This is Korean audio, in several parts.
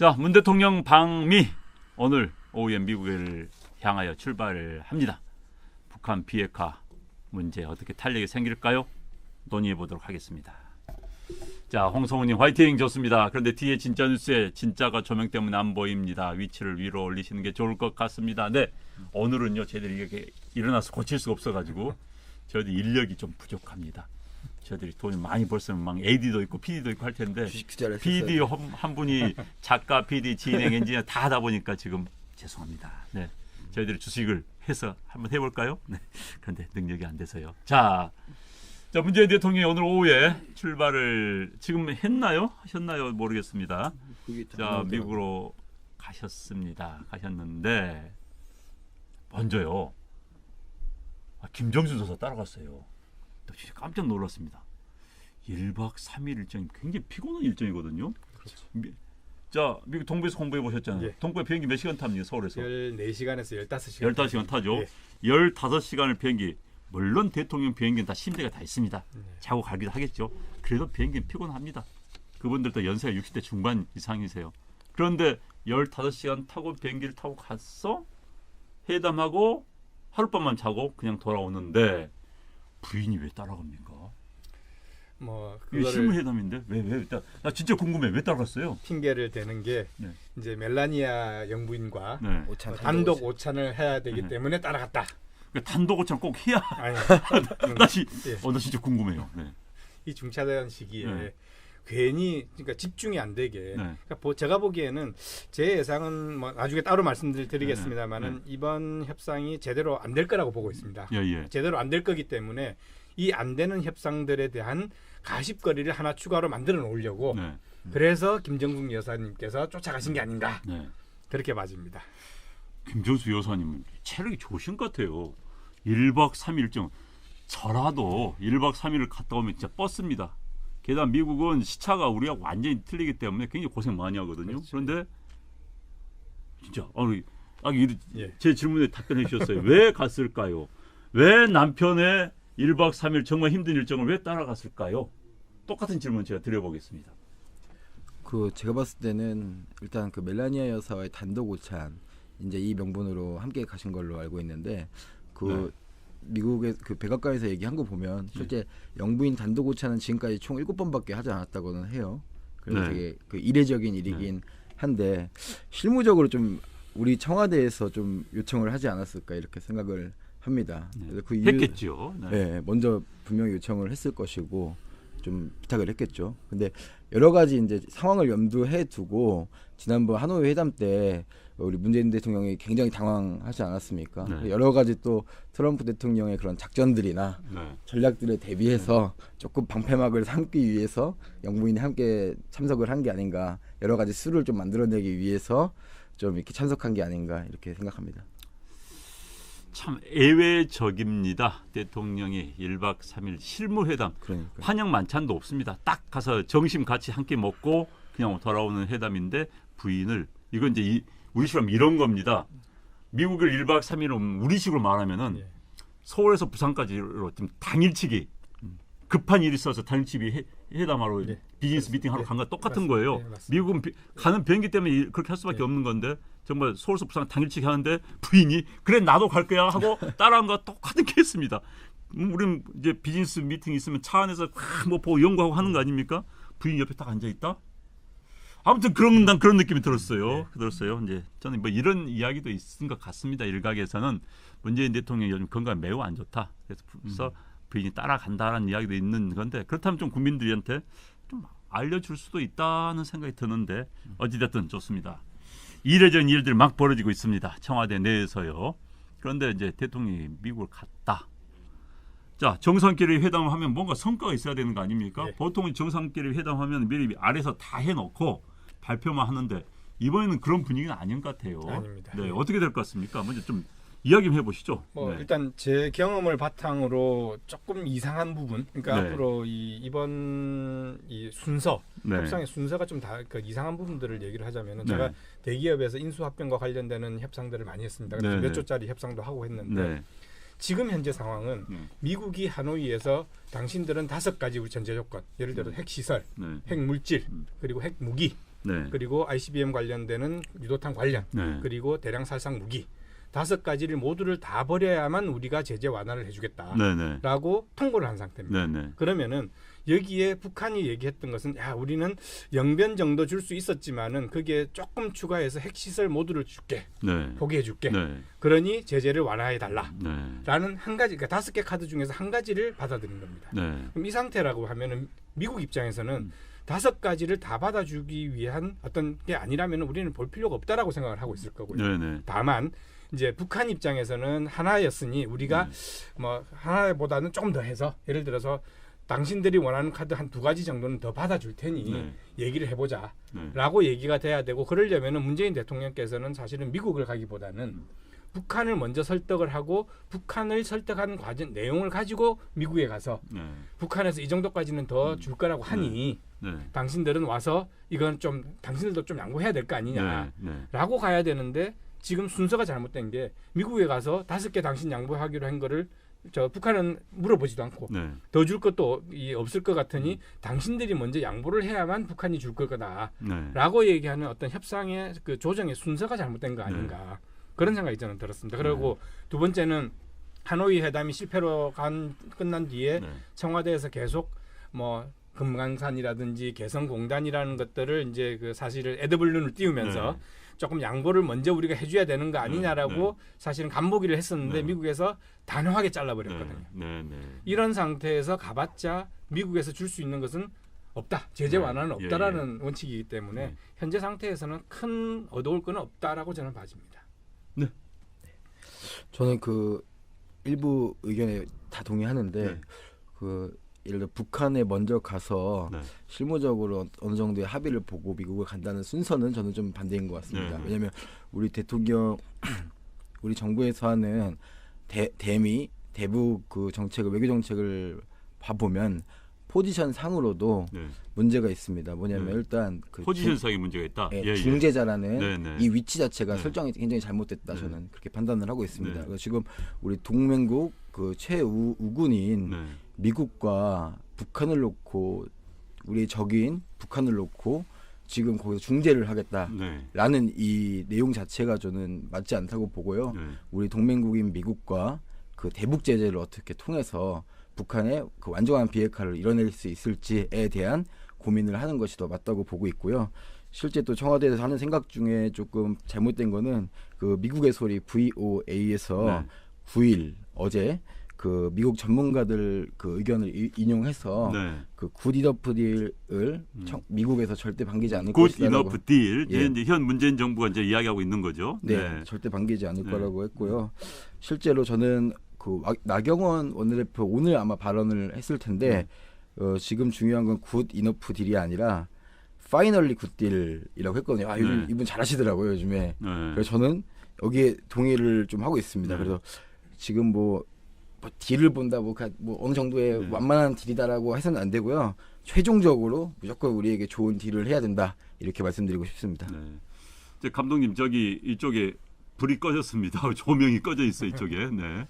자, 문 대통령 방미 오늘 오후에 미국을 향하여 출발합니다. 북한 비핵화 문제 어떻게 탄력이 생길까요? 논의해 보도록 하겠습니다. 자, 홍성훈님 화이팅 좋습니다. 그런데 뒤에 진짜 뉴스에 진짜가 조명 때문에 안 보입니다. 위치를 위로 올리시는 게 좋을 것 같습니다. 네, 오늘은요 저희들이 이렇게 일어나서 고칠 수가 없어가지고 저희들 인력이 좀 부족합니다. 저희들이 돈이 많이 벌으면 막 AD도 있고 PD도 있고 할 텐데 PD 한 분이 작가, PD, 진행, 엔지니어 다 하다 보니까 지금 죄송합니다. 네, 저희들이 주식을 해서 한번 해볼까요? 네, 그런데 능력이 안 돼서요. 자, 문재인 대통령이 오늘 오후에 출발을 지금 하셨나요? 모르겠습니다. 자, 미국으로 가셨는데 먼저요. 김정수 조사 따라갔어요. 진짜 깜짝 놀랐습니다. 1박 3일 일정이 굉장히 피곤한 일정이거든요. 그렇죠. 자, 미국 동부에서 공부해 보셨잖아요. 예. 동부에 비행기 몇 시간 탑니까? 서울에서? 14시간에서 15시간. 15시간 타죠. 예. 15시간을 비행기. 물론 대통령 비행기는 다 침대가 다 있습니다. 자고 가기도 하겠죠. 그래도 비행기는 피곤합니다. 그분들도 연세가 60대 중반 이상이세요. 그런데 15시간 타고 비행기를 타고 갔어? 회담하고 하룻밤만 자고 그냥 돌아오는데 부인이 왜 따라갑니까? 이게 실무회담인데 왜 나 진짜 궁금해. 왜 따라갔어요? 핑계를 대는 게 네. 이제 멜라니아 영부인과 네. 단독 오찬을 해야 되기 네. 때문에 따라갔다. 단독 오찬 꼭 해야. 아니, 나 진짜 궁금해요. 네. 이 중차대한 시기에 네. 괜히 그러니까 집중이 안 되게. 네. 그러니까 제가 보기에는 제 예상은 나중에 따로 말씀드리겠습니다만은 이번 협상이 제대로 안 될 거라고 보고 있습니다. 예. 제대로 안 될 거기 때문에 이 안 되는 협상들에 대한 가십거리를 하나 추가로 만들어 놓으려고 네. 그래서 김정숙 여사님께서 쫓아가신 게 아닌가 네. 그렇게 맞습니다. 김정수 여사님은 체력이 좋으신 것 같아요. 1박 3일 일정. 저라도 1박 3일을 갔다 오면 진짜 뻗습니다. 게다가 미국은 시차가 우리하고 완전히 틀리기 때문에 굉장히 고생 많이 하거든요. 그렇지. 그런데 진짜 예. 제 질문에 답변해 주셨어요. 왜 갔을까요? 왜 남편의 1박 3일 정말 힘든 일정을 왜 따라갔을까요? 똑같은 질문 제가 드려보겠습니다. 제가 봤을 때는 일단 멜라니아 여사와의 단독 오찬 이제 이 명분으로 함께 가신 걸로 알고 있는데 네. 미국의 백악관에서 얘기한 거 보면 실제 영부인 단독 오찬은 지금까지 총 7번밖에 하지 않았다고는 해요. 그래서 네. 되게 이례적인 일이긴 한데 실무적으로 좀 우리 청와대에서 좀 요청을 하지 않았을까 이렇게 생각을 합니다. 그래서 그 이유, 했겠죠. 네. 네, 먼저 분명히 요청을 했을 것이고 좀 부탁을 했겠죠. 근데 여러 가지 이제 상황을 염두해 두고 지난번 하노이 회담 때 우리 문재인 대통령이 굉장히 당황하지 않았습니까? 네. 여러 가지 또 트럼프 대통령의 그런 작전들이나 네. 전략들에 대비해서 조금 방패막을 삼기 위해서 영부인이 함께 참석을 한 게 아닌가, 여러 가지 수를 좀 만들어내기 위해서 좀 이렇게 참석한 게 아닌가 이렇게 생각합니다. 참 예외적입니다. 대통령이 1박 3일 실무회담. 그러니까 환영 만찬도 없습니다. 딱 가서 점심 같이 함께 먹고 그냥 돌아오는 회담인데 부인을 이건 이제 우리식으로 하면 이런 겁니다. 미국을 1박 3일은 우리식으로 말하면은 예. 서울에서 부산까지로 좀 당일치기 급한 일이 있어서 당일치기 회담하러 네. 비즈니스 미팅하러 네. 간 거 똑같은 맞습니다. 거예요. 네, 맞습니다. 미국은 가는 비행기 때문에 그렇게 할 수밖에 네. 없는 건데 정말 서울에서 부산 당일치기 하는데 부인이 그래 나도 갈 거야 하고 따라한 거 똑같은 케이스입니다. 우리는 이제 비즈니스 미팅 있으면 차 안에서 뭐 보고 연구하고 하는 거 아닙니까? 부인 옆에 딱 앉아 있다. 아무튼 난 그런 느낌이 들었어요. 네. 들었어요. 이제 저는 뭐 이런 이야기도 있은 것 같습니다. 일각에서는 문재인 대통령이 요즘 건강이 매우 안 좋다. 그래서 부인이 따라간다라는 이야기도 있는 건데 그렇다면 좀 국민들한테 좀 알려줄 수도 있다는 생각이 드는데 어찌됐든 좋습니다. 이례적인 일들이 막 벌어지고 있습니다. 청와대 내에서요. 그런데 이제 대통령이 미국을 갔다. 자, 정상끼리 회담을 하면 뭔가 성과가 있어야 되는 거 아닙니까? 네. 보통 정상끼리 회담하면 미리 아래서 다 해놓고 발표만 하는데 이번에는 그런 분위기는 아닌 것 같아요. 아닙니다. 네, 어떻게 될 것 같습니까? 먼저 좀 이야기 좀 해보시죠. 네. 일단 제 경험을 바탕으로 조금 이상한 부분, 그러니까 네. 앞으로 이번 순서, 네. 협상의 순서가 좀 이상한 부분들을 얘기를 하자면은 네. 제가 대기업에서 인수합병과 관련되는 협상들을 많이 했습니다. 그래서 네, 몇 네. 조짜리 협상도 하고 했는데 네. 지금 현재 상황은 미국이 하노이에서 당신들은 5가지 우리 전제 조건, 예를 들어 핵시설, 네. 핵물질, 그리고 핵무기 네. 그리고 ICBM 관련되는 유도탄 관련, 네. 그리고 대량 살상 무기 5가지를 모두를 다 버려야만 우리가 제재 완화를 해주겠다라고 네네. 통보를 한 상태입니다. 네네. 그러면은 여기에 북한이 얘기했던 것은 야 우리는 영변 정도 줄 수 있었지만은 그게 조금 추가해서 핵시설 모두를 줄게 네. 포기해줄게. 네. 그러니 제재를 완화해 달라라는 네. 한 가지, 그러니까 5개 카드 중에서 한 가지를 받아들인 겁니다. 네. 그럼 이 상태라고 하면은 미국 입장에서는 5가지를 다 받아주기 위한 어떤 게 아니라면 우리는 볼 필요가 없다라고 생각을 하고 있을 거고요. 네네. 다만 이제 북한 입장에서는 하나였으니 우리가 뭐 하나보다는 조금 더 해서 예를 들어서 당신들이 원하는 카드 한 2가지 정도는 더 받아줄 테니 네. 얘기를 해보자 네. 라고 얘기가 돼야 되고, 그러려면 문재인 대통령께서는 사실은 미국을 가기보다는 북한을 먼저 설득을 하고 북한을 설득하는 과정 내용을 가지고 미국에 가서 네. 북한에서 이 정도까지는 더 줄 거라고 하니 네. 당신들은 와서 이건 좀 당신들도 좀 양보해야 될 거 아니냐라고 네. 가야 되는데, 지금 순서가 잘못된 게 미국에 가서 5개 당신 양보하기로 한 거를 저 북한은 물어보지도 않고 네. 더 줄 것도 없을 것 같으니 당신들이 먼저 양보를 해야만 북한이 줄 거다라고 네. 얘기하는 어떤 협상의 그 조정의 순서가 잘못된 거 아닌가, 그런 생각이 저는 들었습니다. 그리고 두 번째는 하노이 회담이 실패로 끝난 뒤에 네. 청와대에서 계속 뭐 금강산이라든지 개성공단이라는 것들을 이제 그 사실을 에드블룬을 띄우면서 조금 양보를 먼저 우리가 해줘야 되는 거 아니냐라고 사실은 간보기를 했었는데 미국에서 단호하게 잘라버렸거든요. 이런 상태에서 가봤자 미국에서 줄 수 있는 것은 없다. 제재 완화는 없다라는 원칙이기 때문에 현재 상태에서는 큰 얻어올 건 없다라고 저는 봐집니다. 네. 저는 그 일부 의견에 다 동의하는데 네. 그 예를 들어 북한에 먼저 가서 네. 실무적으로 어느 정도의 합의를 보고 미국을 간다는 순서는 저는 좀 반대인 것 같습니다. 네. 왜냐하면 우리 대통령, 우리 정부에서 하는 대미 대북 그 정책을, 외교 정책을 봐보면 포지션 상으로도 네. 문제가 있습니다. 뭐냐면 네. 일단 그 포지션상의 문제가 있다. 중재자라는 네, 네. 이 위치 자체가 네. 설정이 굉장히 잘못됐다. 네. 저는 그렇게 판단을 하고 있습니다. 네. 그래서 지금 우리 동맹국 그 최우군인 네. 미국과 북한을 놓고, 우리 적인 북한을 놓고 지금 거기서 중재를 하겠다라는 네. 이 내용 자체가 저는 맞지 않다고 보고요. 네. 우리 동맹국인 미국과 그 대북 제재를 어떻게 통해서 북한의 그 완전한 비핵화를 이뤄낼 수 있을지에 대한 고민을 하는 것이 더 맞다고 보고 있고요. 실제 또 청와대에서 하는 생각 중에 조금 잘못된 거는 그 미국의 소리 VOA에서 9일 어제 그 미국 전문가들 그 의견을 인용해서 네. 그 굿 이너프 딜을 미국에서 절대 반기지 않을 굿 것이라고. 이너프 딜. 예. 이제 현 문재인 정부가 이제 이야기하고 있는 거죠. 네, 절대 반기지 않을 거라고 했고요. 실제로 저는 그 나경원 원내대표 오늘 아마 발언을 했을 텐데 지금 중요한 건 굿 이너프 딜이 아니라 파이널리 굿 딜이라고 했거든요. 아, 요즘 이분 잘하시더라고요, 요즘에. 그래서 저는 여기에 동의를 좀 하고 있습니다. 그래서 지금 뭐 딜을 본다, 뭐 어느 정도의 완만한 딜이다라고 해서는 안 되고요. 최종적으로 무조건 우리에게 좋은 딜을 해야 된다, 이렇게 말씀드리고 싶습니다. 네. 이제 감독님, 저기 이쪽에 불이 꺼졌습니다. 조명이 꺼져 있어 이쪽에. 네.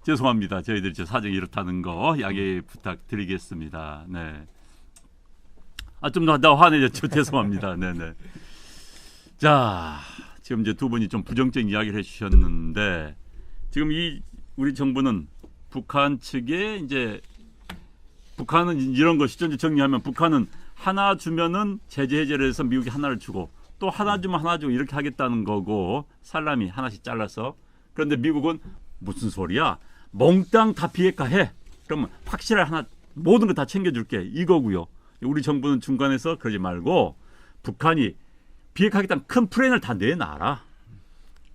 죄송합니다. 저희들이 사정이 이렇다는 거 양해 부탁드리겠습니다. 네. 아, 좀 나 화내졌죠. 죄송합니다. 네네. 자, 지금 이제 두 분이 좀 부정적인 이야기를 해주셨는데, 지금 우리 정부는 북한 측에 이제 북한은 이런 것이죠. 이제 정리하면 북한은 하나 주면은 제재 해제를 해서 미국이 하나를 주고, 또 하나 주면 하나 주고 이렇게 하겠다는 거고, 살라미 하나씩 잘라서. 그런데 미국은 무슨 소리야? 몽땅 다 비핵화해. 그러면 확실한 하나 모든 거 다 챙겨줄게. 이거고요. 우리 정부는 중간에서 그러지 말고 북한이 비핵화하겠다는 큰 플랜을 다 내놔라.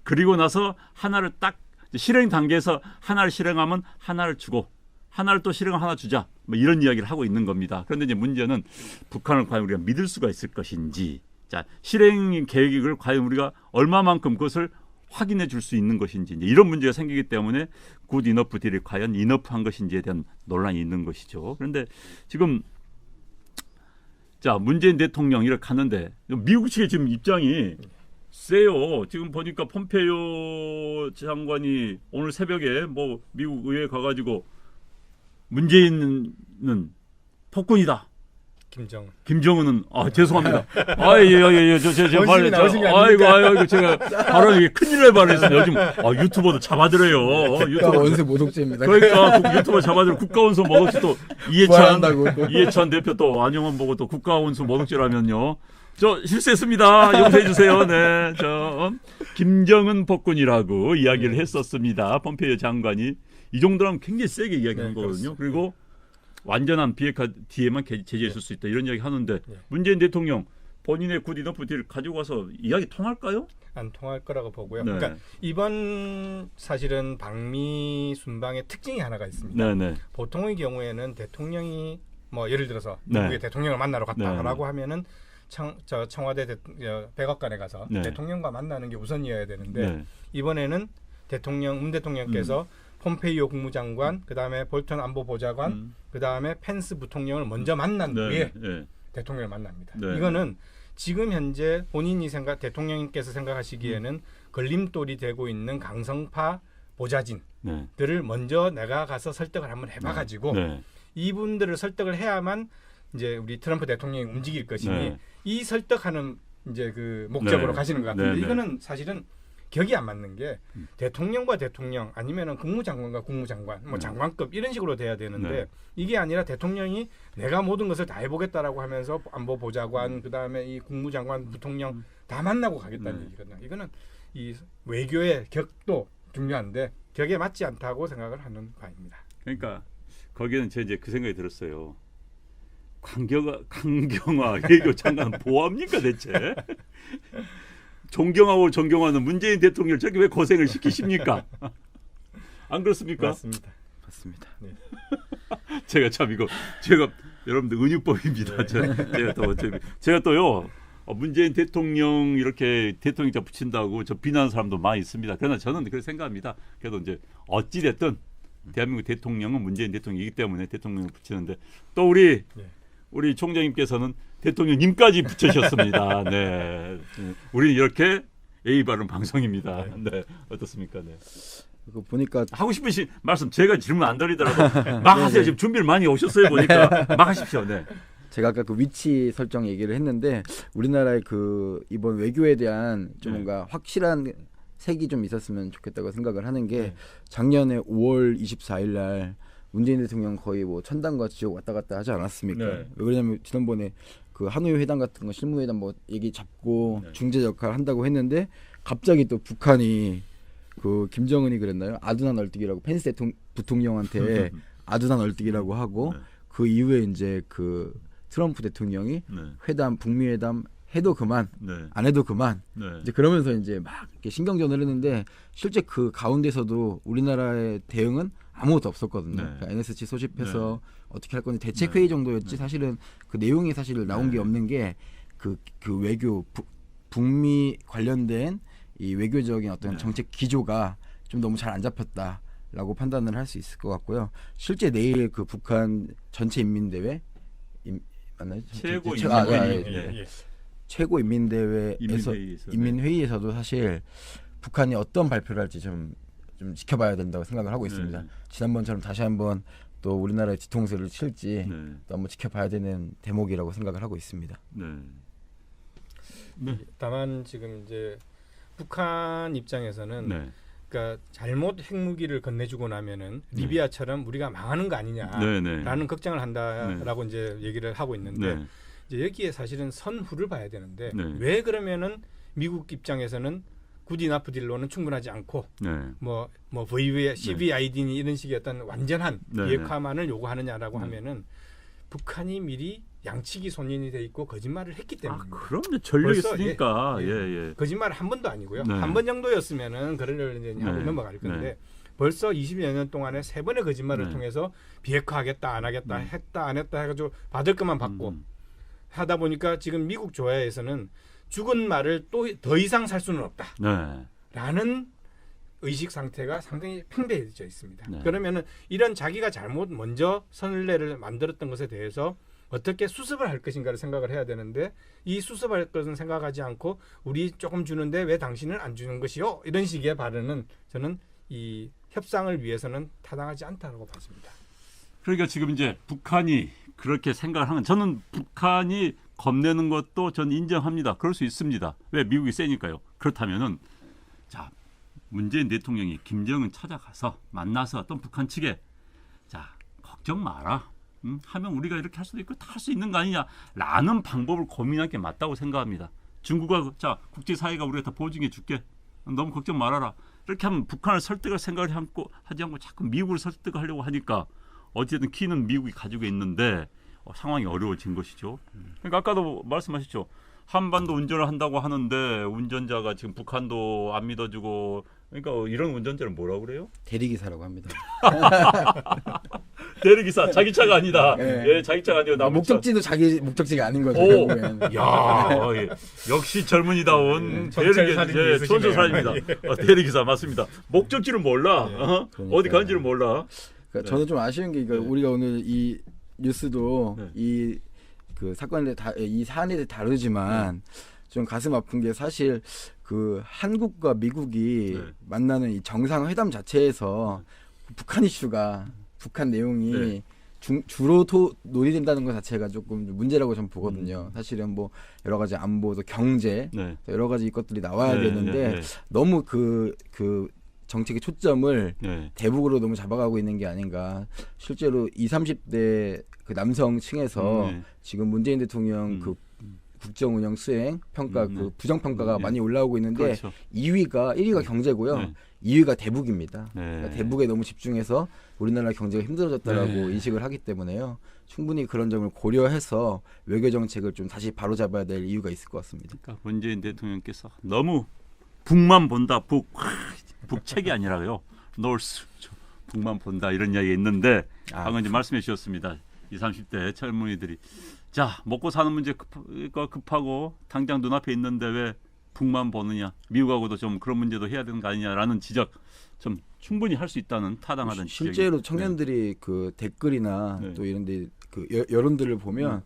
그리고 나서 하나를 딱 실행 단계에서 하나를 실행하면 하나를 주고, 하나를 또 실행하면 하나 주자. 뭐 이런 이야기를 하고 있는 겁니다. 그런데 이제 문제는 북한을 과연 우리가 믿을 수가 있을 것인지, 자, 실행 계획을 과연 우리가 얼마만큼 그것을 확인해 줄 수 있는 것인지, 이제 이런 문제가 생기기 때문에 굿 이너프 딜이 과연 이너프한 것인지에 대한 논란이 있는 것이죠. 그런데 지금 자, 문재인 대통령 이렇게 하는데 미국 측의 지금 입장이 세요. 지금 보니까 폼페이오 장관이 오늘 새벽에 뭐 미국 의회에 가가지고 문재인은 폭군이다. 김정은. 김정은은 죄송합니다. 아예예예 저 원심이 나오신 게 아닙니까? 아이고 제가 바로 이게 큰일 날 뻔했습니다. 요즘 유튜버도 잡아들여요. 국가 원수 모독죄입니다. 그러니까 유튜버 잡아들여 국가원수 모독죄 또 부활한다고. 이해찬 대표 또 안영원 보고 또 국가원수 모독죄라면요. 저 실수했습니다. 용서해 주세요. 네, 저 김정은 폭군이라고 이야기를 했었습니다. 폼페이오 장관이 이 정도라면 굉장히 세게 이야기한 네, 거거든요. 그렇습니다. 그리고 완전한 비핵화 뒤에만 제재했을 수 있다 이런 이야기 하는데 네. 문재인 대통령 본인의 굿이너프 딜 가지고 와서 이야기 통할까요? 안 통할 거라고 보고요. 네. 그러니까 이번 사실은 방미 순방의 특징이 하나가 있습니다. 네네. 보통의 경우에는 대통령이 뭐 예를 들어서 네. 미국의 대통령을 만나러 갔다라고 네. 하면은 청와대 백악관에 가서 네. 대통령과 만나는 게 우선이어야 되는데 네. 이번에는 문 대통령께서 폼페이오 국무장관, 그다음에 볼턴 안보보좌관, 그다음에 펜스 부통령을 먼저 만난 후에 네. 대통령을 만납니다. 네. 이거는 지금 현재 본인이 대통령님께서 생각하시기에는 걸림돌이 되고 있는 강성파 보좌진들을 네. 먼저 내가 가서 설득을 한번 해봐가지고 네. 이분들을 설득을 해야만 이제 우리 트럼프 대통령이 움직일 것이니 네. 이 설득하는 이제 그 목적으로 네. 가시는 것 같은데 네, 네. 이거는 사실은 격이 안 맞는 게 대통령과 대통령 아니면은 국무장관과 국무장관 뭐 장관급 이런 식으로 돼야 되는데 네. 이게 아니라 대통령이 내가 모든 것을 다 해보겠다라고 하면서 안보보좌관 그다음에 이 국무장관 부통령 다 만나고 가겠다는 네. 얘기거든요. 이거는 이 외교의 격도 중요한데 격에 맞지 않다고 생각을 하는 바입니다. 그러니까 거기는 제 이제 그 생각이 들었어요. 강경화 외교 장관 뭐합니까 대체? 존경하고 존경하는 문재인 대통령 저렇게 왜 고생을 시키십니까? 안 그렇습니까? 맞습니다. 맞습니다. 네. 제가 참 이거 제가 여러분들 은유법입니다. 네. 제가 또요 문재인 대통령 이렇게 대통령자 붙인다고 저 비난하는 사람도 많이 있습니다. 그러나 저는 그렇게 생각합니다. 그래도 이제 어찌 됐든 대한민국 대통령은 문재인 대통령이기 때문에 대통령을 붙이는데 또 우리 총장님께서는 대통령님까지 붙이셨습니다. 네, 우리는 이렇게 예의 바른 방송입니다. 네, 어떻습니까? 네. 그 보니까 하고 싶으신 말씀 제가 질문 안 드리더라도 막 하세요. 지금 준비를 많이 오셨어요 보니까 막 하십시오. 네. 제가 아까 그 위치 설정 얘기를 했는데 우리나라의 그 이번 외교에 대한 좀 네. 뭔가 확실한 색이 좀 있었으면 좋겠다고 생각을 하는 게 네. 작년에 5월 24일 날 문재인 대통령 거의 뭐 천당과 지옥 왔다 갔다 하지 않았습니까? 네. 왜 그러냐면 지난번에 그 하노이 회담 같은 거 실무회담 뭐 얘기 잡고 네. 중재 역할 한다고 했는데 갑자기 또 북한이 그 김정은이 그랬나요? 아두나 널뛰기라고 펜스 부통령한테 아두나 널뛰기라고 하고 네. 그 이후에 이제 그 트럼프 대통령이 네. 회담 북미 회담 해도 그만 네. 안 해도 그만 네. 이제 그러면서 이제 막 이렇게 신경전을 했는데 실제 그 가운데서도 우리나라의 대응은 아무것도 없었거든요. 네. 그러니까 NSC 소집해서 어떻게 할 건지 대책 네. 회의 정도였지 사실은 그 내용이 사실 나온 게 네. 없는 게 그 외교 북미 관련된 이 외교적인 어떤 네. 정책 기조가 좀 너무 잘 안 잡혔다라고 판단을 할 수 있을 것 같고요. 실제 내일 그 북한 전체 인민대회 맞나요? 최고 최- 아, 아, 인민회의. 예, 예. 예. 최고 인민대회에서 인민회의에서, 인민회의에서도 사실 북한이 어떤 발표를 할지 좀 지켜봐야 된다고 생각을 하고 네. 있습니다. 지난번처럼 다시 한번 또 우리나라의 뒤통수를 칠지 네. 또 한번 지켜봐야 되는 대목이라고 생각을 하고 있습니다. 네. 네. 다만 지금 이제 북한 입장에서는 네. 그러니까 잘못 핵무기를 건네주고 나면은 리비아처럼 우리가 망하는 거 아니냐라는 네. 네. 걱정을 한다라고 이제 얘기를 하고 있는데 네. 이제 여기에 사실은 선후를 봐야 되는데 네. 왜 그러면은 미국 입장에서는 굿이나프 딜로는 충분하지 않고 네. 뭐 VV, CVID니 이런 식의 어떤 완전한 네. 비핵화만을 요구하느냐라고 네. 하면은 북한이 미리 양치기 손인이 돼 있고 거짓말을 했기 아, 때문입니다. 그럼요. 전력이 벌써, 있으니까. 예. 예. 거짓말 한 번도 아니고요. 네. 한 번 정도였으면은 그를 이제 하고 네. 넘어갈 건데 네. 벌써 20여 년 동안에 3번의 거짓말을 네. 통해서 비핵화하겠다 안 하겠다 네. 했다 안 했다 해가지고 받을 것만 받고 하다 보니까 지금 미국 조야에서는 죽은 말을 또 더 이상 살 수는 없다. 네. 라는 의식 상태가 상당히 팽배해져 있습니다. 네. 그러면은 이런 자기가 잘못 먼저 선례를 만들었던 것에 대해서 어떻게 수습을 할 것인가를 생각을 해야 되는데 이 수습할 것은 생각하지 않고 우리 조금 주는데 왜 당신은 안 주는 것이요? 이런 식의 발언은 저는 이 협상을 위해서는 타당하지 않다고 봤습니다. 그러니까 지금 이제 북한이 그렇게 생각을 하는, 저는 북한이 겁내는 것도 전 인정합니다. 그럴 수 있습니다. 왜? 미국이 세니까요. 그렇다면은 자, 문재인 대통령이 김정은 찾아가서 만나서 또 북한 측에 자, 걱정 마라. 하면 우리가 이렇게 할 수도 있고 다 할 수 있는 거 아니냐라는 방법을 고민할 게 맞다고 생각합니다. 중국과 자, 국제사회가 우리가 다 보증해 줄게. 너무 걱정 말아라. 이렇게 하면 북한을 설득할 생각을 하지 않고 자꾸 미국을 설득하려고 하니까 어쨌든 키는 미국이 가지고 있는데 상황이 어려워진 것이죠. 그러니까 아까도 말씀하셨죠. 한반도 운전을 한다고 하는데 운전자가 지금 북한도 안 믿어주고, 그러니까 이런 운전자를 뭐라고 그래요? 대리기사라고 합니다. 대리기사, 자기 차가 아니다. 네. 예, 자기 차가 아니고 남의 차. 목적지도 자기 목적지가 아닌 거죠. 오, 결국엔. 야, 예. 역시 젊은이다운 정찰살인이 대리기사, 있으시네요. 전설사입니다. 대리기사 맞습니다. 목적지를 몰라. 그러니까요. 어디 가는지를 몰라. 그러니까 저는 좀 아쉬운 게 네. 우리가 오늘 이 뉴스도 네. 이 그 사건에 이 사안에 대해 다루지만 좀 가슴 아픈 게 사실 그 한국과 미국이 네. 만나는 이 정상회담 자체에서 북한 이슈가 북한 내용이 네. 주로 논의된다는 것 자체가 조금 문제라고 저는 보거든요. 사실은 뭐 여러 가지 안보, 또 경제, 네. 여러 가지 것들이 나와야 네, 되는데 네, 네. 너무 그 정책의 초점을 네. 대북으로 너무 잡아가고 있는 게 아닌가. 실제로 20, 30대 그 남성층에서 네. 지금 문재인 대통령 그 국정 운영 수행 평가 네. 그 부정 평가가 네. 많이 올라오고 있는데 그렇죠. 1위가 경제고요. 네. 2위가 대북입니다. 네. 그러니까 대북에 너무 집중해서 우리나라 경제가 힘들어졌다라고 네. 인식을 하기 때문에요. 충분히 그런 점을 고려해서 외교 정책을 좀 다시 바로잡아야 될 이유가 있을 것 같습니다. 그러니까 문재인 대통령께서 너무 북만 본다. 북책이 아니라요. 노스 북만 본다 이런 이야기가 있는데 방금 이제 말씀해 주셨습니다. 20, 30대 젊은이들이 자, 먹고 사는 문제가 급하고 당장 눈앞에 있는데 왜 북만 보느냐. 미국하고도 좀 그런 문제도 해야 되는 거 아니냐라는 지적 좀 충분히 할 수 있다는 타당하다는 실제로 지적이. 청년들이 그 댓글이나 네. 또 이런데 그 여론들을 보면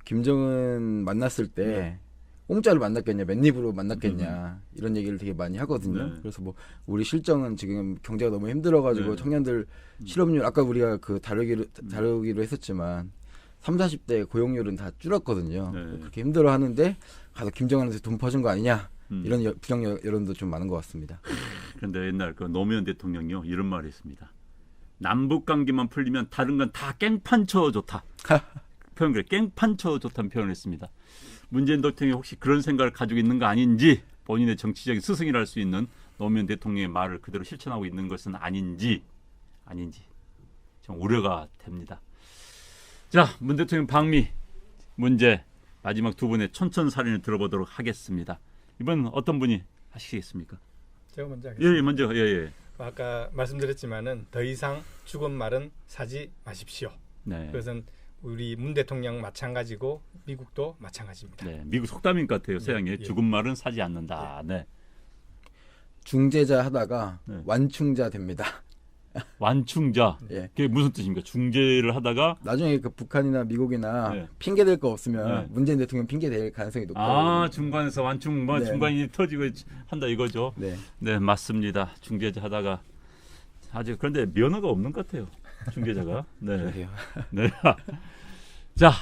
김정은 만났을 때 공짜로 만났겠냐, 맨입으로 만났겠냐 이런 얘기를 되게 많이 하거든요. 네. 그래서 뭐 우리 실정은 지금 경제가 너무 힘들어가지고 네. 청년들 실업률 아까 우리가 그 다루기로 했었지만 30, 40대 고용률은 다 줄었거든요. 네. 그렇게 힘들어하는데 가서 김정은한테 돈 퍼준 거 아니냐 이런 음. 부정 여론도 좀 많은 것 같습니다. 그런데 옛날 그 노무현 대통령이요 이런 말이 있습니다. 남북 관계만 풀리면 다른 건 다 깽판쳐 좋다. 표현 그래 깽판쳐 좋다는 표현을 했습니다. 문재인 대통령이 혹시 그런 생각을 가지고 있는 거 아닌지, 본인의 정치적인 스승이라 할 수 있는 노무현 대통령의 말을 그대로 실천하고 있는 것은 아닌지 좀 우려가 됩니다. 자, 문 대통령 방미 문제 마지막 두 분의 촌철살인을 들어보도록 하겠습니다. 이번 어떤 분이 하시겠습니까? 제가 먼저 하겠습니다. 예, 먼저 예. 아까 말씀드렸지만은 더 이상 죽은 말은 사지 마십시오. 네. 그것은 우리 문 대통령 마찬가지고 미국도 마찬가지입니다. 네, 미국 속담인 것 같아요. 서양에 예. 죽은 말은 사지 않는다. 네. 중재자 하다가 네. 완충자 됩니다. 완충자. 예. 그게 무슨 뜻입니까? 중재를 하다가 나중에 그 북한이나 미국이나 네. 핑계 댈 거 없으면 네. 문재인 대통령 핑계 댈 가능성이 높다. 중간에서 완충 네. 중간이 터지고 한다 이거죠. 네. 네, 맞습니다. 중재자 하다가 아직 그런데 면허가 없는 것 같아요. 중재자가. 네. 그러게요. 네. 자,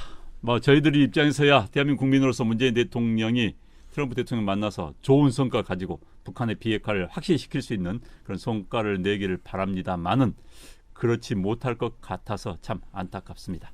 뭐 저희들이 입장에서야 대한민국 국민으로서 문재인 대통령이 트럼프 대통령 만나서 좋은 성과 가지고 북한의 비핵화를 확실히 시킬 수 있는 그런 성과를 내기를 바랍니다만은 그렇지 못할 것 같아서 참 안타깝습니다.